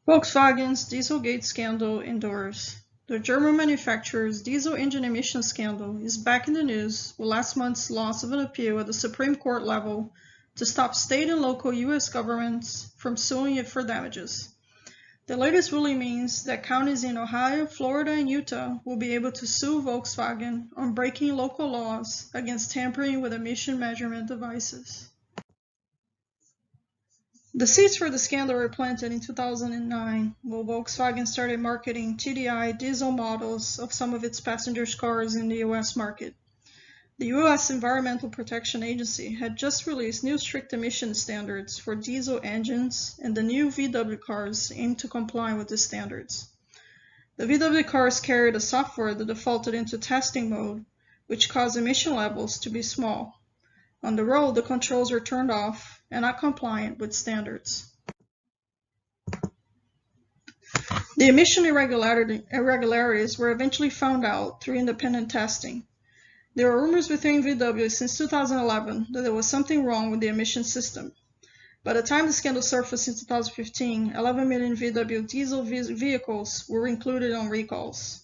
Volkswagen's Dieselgate scandal endures. The German manufacturer's diesel engine emission scandal is back in the news with last month's loss of an appeal at the Supreme Court level to stop state and local U.S. governments from suing it for damages. The latest ruling means that counties in Ohio, Florida, and Utah will be able to sue Volkswagen on breaking local laws against tampering with emission measurement devices. The seeds for the scandal were planted in 2009 when Volkswagen started marketing TDI diesel models of some of its passenger cars in the U.S. market. The U.S. Environmental Protection Agency had just released new strict emission standards for diesel engines, and the new VW cars aimed to comply with the standards. The VW cars carried a software that defaulted into testing mode, which caused emission levels to be small. On the road, the controls were turned off and not compliant with standards. The emission irregularities were eventually found out through independent testing. There were rumors within VW since 2011 that there was something wrong with the emission system. By the time the scandal surfaced in 2015, 11 million VW diesel vehicles were included on recalls.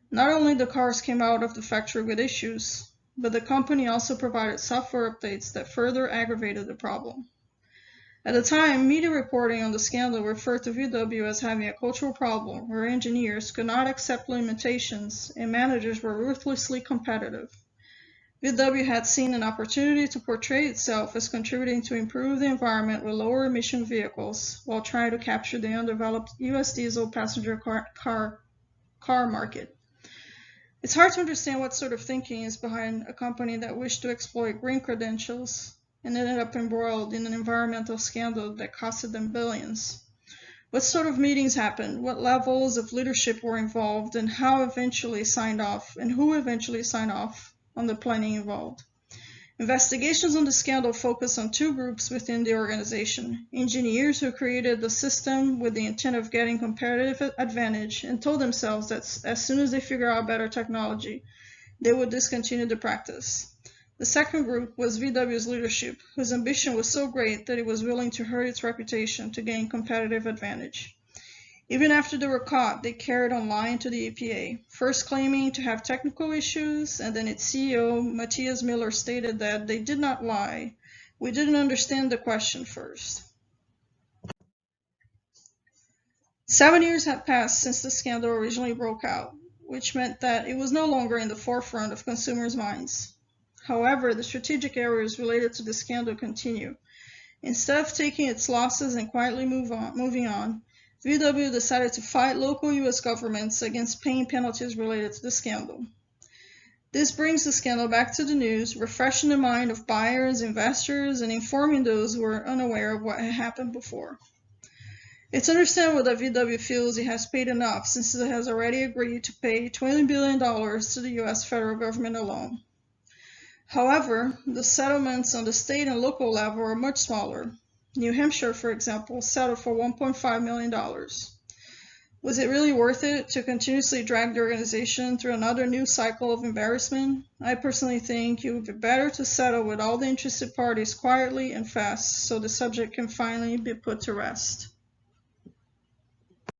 Not only the cars came out of the factory with issues, but the company also provided software updates that further aggravated the problem. At the time, media reporting on the scandal referred to VW as having a cultural problem where engineers could not accept limitations and managers were ruthlessly competitive. VW had seen an opportunity to portray itself as contributing to improve the environment with lower emission vehicles while trying to capture the undeveloped U.S. diesel passenger car market. It's hard to understand what sort of thinking is behind a company that wished to exploit green credentials and ended up embroiled in an environmental scandal that costed them billions. What sort of meetings happened? What levels of leadership were involved, and who eventually signed off on the planning involved? Investigations on the scandal focus on two groups within the organization: engineers who created the system with the intent of getting competitive advantage and told themselves that as soon as they figure out better technology, they would discontinue the practice. The second group was VW's leadership, whose ambition was so great that it was willing to hurt its reputation to gain competitive advantage. Even after they were caught, they carried on lying to the EPA, first claiming to have technical issues, and then its CEO, Matthias Miller, stated that they did not lie. We didn't understand the question first. 7 years had passed since the scandal originally broke out, which meant that it was no longer in the forefront of consumers' minds. However, the strategic errors related to the scandal continue. Instead of taking its losses and quietly moving on, VW decided to fight local U.S. governments against paying penalties related to the scandal. This brings the scandal back to the news, refreshing the mind of buyers, investors, and informing those who are unaware of what had happened before. It's understandable that VW feels it has paid enough since it has already agreed to pay $20 billion to the U.S. federal government alone. However, the settlements on the state and local level are much smaller. New Hampshire, for example, settled for $1.5 million. Was it really worth it to continuously drag the organization through another new cycle of embarrassment? I personally think it would be better to settle with all the interested parties quietly and fast so the subject can finally be put to rest.